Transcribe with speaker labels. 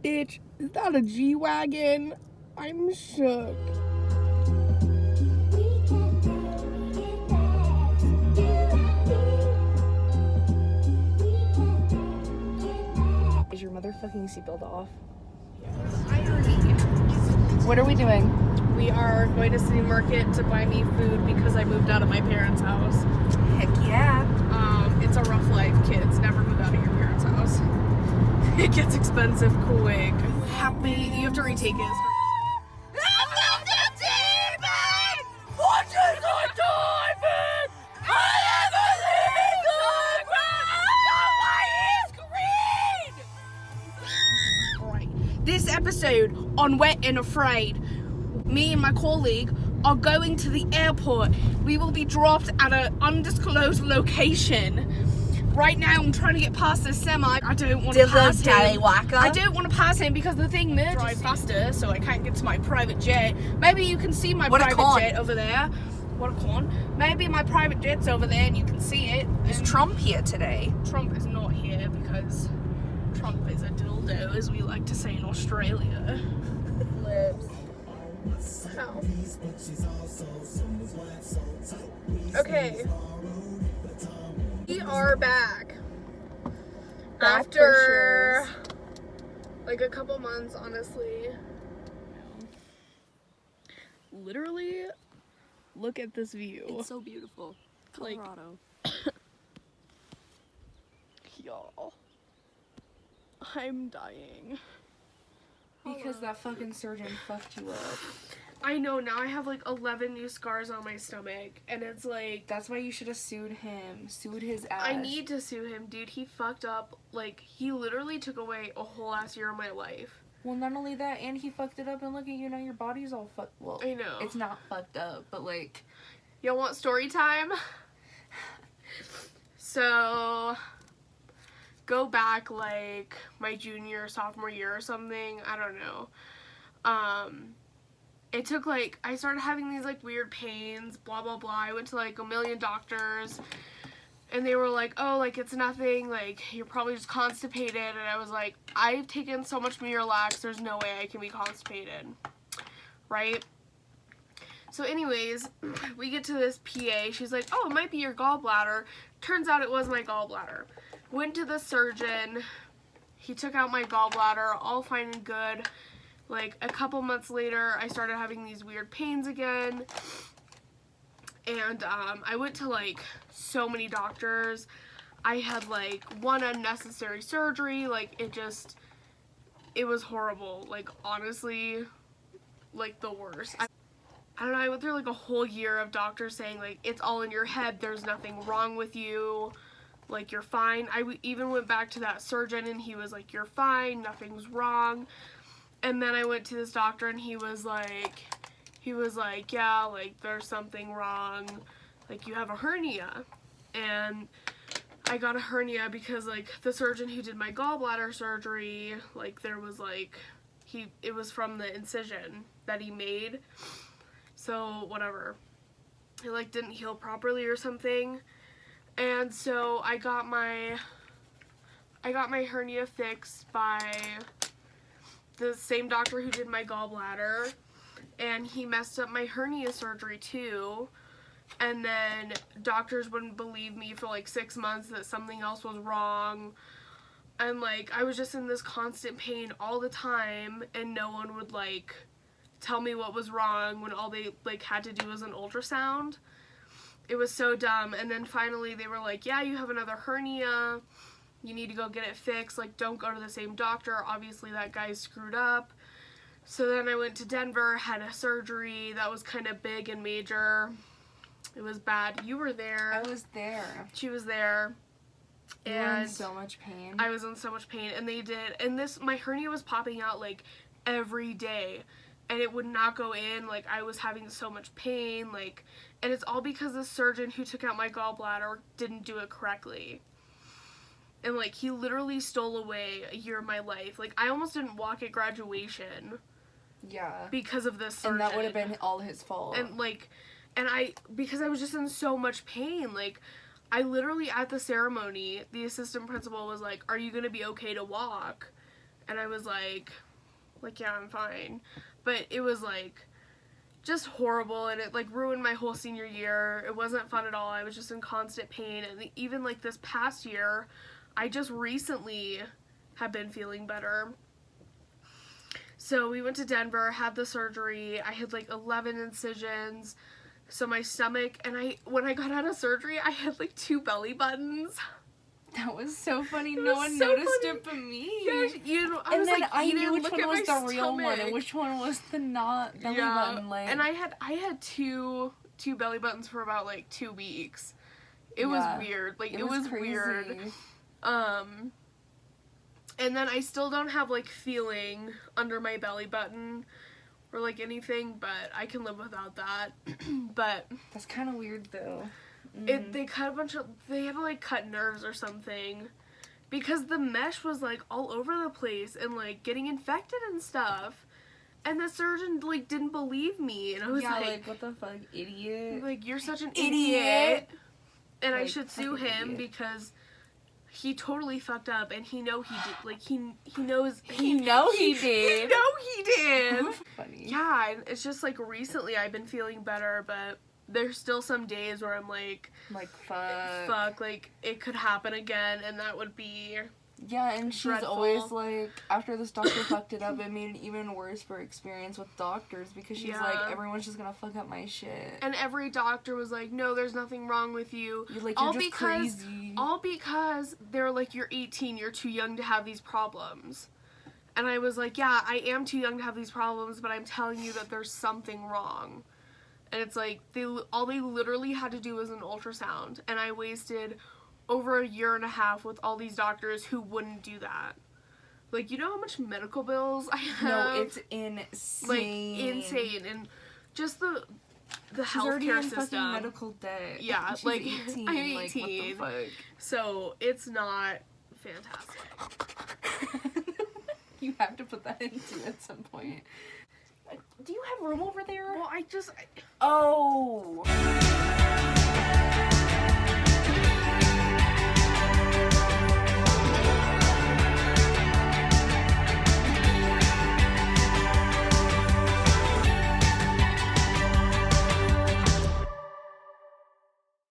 Speaker 1: Bitch, is that a G-Wagon? I'm shook.
Speaker 2: Is your motherfucking seatbelt off?
Speaker 1: What are we doing?
Speaker 2: We are going to City Market to buy me food because I moved out of my parents' house.
Speaker 1: Heck yeah.
Speaker 2: It's a rough life, kids. Never move out of your parents' house. It gets expensive quick. Happy. You have to retake it. This episode on Wet and Afraid, me and my colleague are going to the airport. We will be dropped at an undisclosed location. Right now, I'm trying to get past this semi. I don't want to pass him. I don't want to pass him because the thing drives faster, so I can't get to my private jet. Maybe you can see my private jet over there. What a con. Maybe my private jet's over there and you can see it.
Speaker 1: Is Trump here today?
Speaker 2: Trump is not here because Trump is a dildo, as we like to say in Australia.
Speaker 1: Lips.
Speaker 2: Ow. Okay. We are back. After like a couple months, honestly. Literally, look at this view.
Speaker 3: It's so beautiful. Colorado.
Speaker 2: Y'all. I'm dying.
Speaker 1: Because that fucking surgeon fucked you up.
Speaker 2: I know, now I have like 11 new scars on my stomach, and it's like...
Speaker 1: That's why you should have sued him. Sued his ass.
Speaker 2: I need to sue him, dude. He fucked up, like, he literally took away a whole ass year of my life.
Speaker 1: Well, not only that, and he fucked it up, and look at you now, your body's all fucked. Well,
Speaker 2: I know.
Speaker 1: It's not fucked up, but like...
Speaker 2: Y'all want story time? So... Go back, like, my junior, sophomore year or something. I don't know. It took, like, I started having these, like, weird pains, blah, blah, blah. I went to, like, a million doctors, and they were like, oh, like, it's nothing, like, you're probably just constipated, and I was like, I've taken so much Miralax, there's no way I can be constipated, right? So anyways, we get to this PA, she's like, oh, it might be your gallbladder. Turns out it was my gallbladder. Went to the surgeon, he took out my gallbladder, all fine and good. Like, a couple months later, I started having these weird pains again, and I went to, like, so many doctors. I had, like, one unnecessary surgery, like, it was horrible, like, honestly, like, the worst. I don't know, I went through, like, a whole year of doctors saying, like, it's all in your head, there's nothing wrong with you, like, you're fine. I even went back to that surgeon, and he was like, you're fine, nothing's wrong. And then I went to this doctor and he was like, yeah, like, there's something wrong, like, you have a hernia. And I got a hernia because, like, the surgeon who did my gallbladder surgery, like, there was, like, it was from the incision that he made. So, whatever. It, like, didn't heal properly or something. And so I got my hernia fixed by the same doctor who did my gallbladder, and he messed up my hernia surgery too, and then doctors wouldn't believe me for like 6 months that something else was wrong, and like I was just in this constant pain all the time, and no one would like tell me what was wrong when all they like had to do was an ultrasound. It was so dumb. And then finally they were like, yeah, you have another hernia, you need to go get it fixed, like, don't go to the same doctor, obviously that guy screwed up. So then I went to Denver, had a surgery that was kind of big and major. It was bad. You were there.
Speaker 1: I was there.
Speaker 2: She was there.
Speaker 1: You were in so much pain.
Speaker 2: I was in so much pain, and they did, and my hernia was popping out, like, every day, and it would not go in, like, I was having so much pain, like, and it's all because the surgeon who took out my gallbladder didn't do it correctly. And, like, he literally stole away a year of my life. Like, I almost didn't walk at graduation.
Speaker 1: Yeah.
Speaker 2: Because of this surgeon.
Speaker 1: And that would have been all his fault.
Speaker 2: And, like, because I was just in so much pain. Like, I literally, at the ceremony, the assistant principal was like, are you going to be okay to walk? And I was like, yeah, I'm fine. But it was, like, just horrible, and it, like, ruined my whole senior year. It wasn't fun at all. I was just in constant pain, and even, like, this past year, I just recently have been feeling better. So we went to Denver, had the surgery. I had, like, 11 incisions. So my stomach, and when I got out of surgery, I had, like, 2 belly buttons.
Speaker 1: That was so funny.
Speaker 2: It
Speaker 1: No
Speaker 2: was
Speaker 1: one
Speaker 2: so
Speaker 1: noticed
Speaker 2: funny.
Speaker 1: it but me.
Speaker 2: Yeah, you know, I
Speaker 1: And
Speaker 2: was
Speaker 1: then
Speaker 2: like,
Speaker 1: I
Speaker 2: Eden,
Speaker 1: knew which
Speaker 2: look
Speaker 1: one
Speaker 2: at
Speaker 1: was
Speaker 2: my
Speaker 1: the real one and
Speaker 2: stomach.
Speaker 1: which one was the not belly button. Like,
Speaker 2: and I had two belly buttons for about like 2 weeks. It was weird. Like it was
Speaker 1: crazy.
Speaker 2: weird. And then I still don't have like feeling under my belly button or like anything, but I can live without that. But
Speaker 1: That's kind of weird though.
Speaker 2: they cut they have to like cut nerves or something. Because the mesh was, like, all over the place and, like, getting infected and stuff. And the surgeon, like, didn't believe me. And I was like,
Speaker 1: what the fuck, idiot?
Speaker 2: like, you're such an
Speaker 1: Idiot.
Speaker 2: idiot. And I
Speaker 1: Like,
Speaker 2: should sue
Speaker 1: fucking
Speaker 2: him
Speaker 1: idiot.
Speaker 2: because he totally fucked up. And he know he did. Like, he knows.
Speaker 1: He know he did.
Speaker 2: He know he did.
Speaker 1: Funny.
Speaker 2: Yeah, and it's just, like, recently I've been feeling better. But there's still some days where I'm like, fuck, like, it could happen again, and that would be
Speaker 1: Yeah, and she's
Speaker 2: dreadful.
Speaker 1: always like, after this doctor fucked it up, it made it even worse for experience with doctors because she's
Speaker 2: Yeah.
Speaker 1: like, everyone's just gonna fuck up my shit.
Speaker 2: And every doctor was like, no, there's nothing wrong with you.
Speaker 1: You're like,
Speaker 2: all
Speaker 1: you're just
Speaker 2: because,
Speaker 1: crazy.
Speaker 2: All because they're like, you're 18, you're too young to have these problems. And I was like, yeah, I am too young to have these problems, but I'm telling you that there's something wrong. And it's like, all they literally had to do was an ultrasound. And I wasted over 1.5 years with all these doctors who wouldn't do that. Like, you know how much medical bills I have?
Speaker 1: No, it's insane.
Speaker 2: Like, insane. And just the
Speaker 1: She's already
Speaker 2: healthcare
Speaker 1: in fucking
Speaker 2: system.
Speaker 1: medical debt.
Speaker 2: Yeah,
Speaker 1: She's
Speaker 2: like,
Speaker 1: 18.
Speaker 2: I'm
Speaker 1: Like,
Speaker 2: 18.
Speaker 1: what the
Speaker 2: So, it's not fantastic.
Speaker 1: fuck? You have to put that into at some point. Do you have room over there?
Speaker 2: Well,
Speaker 1: Oh!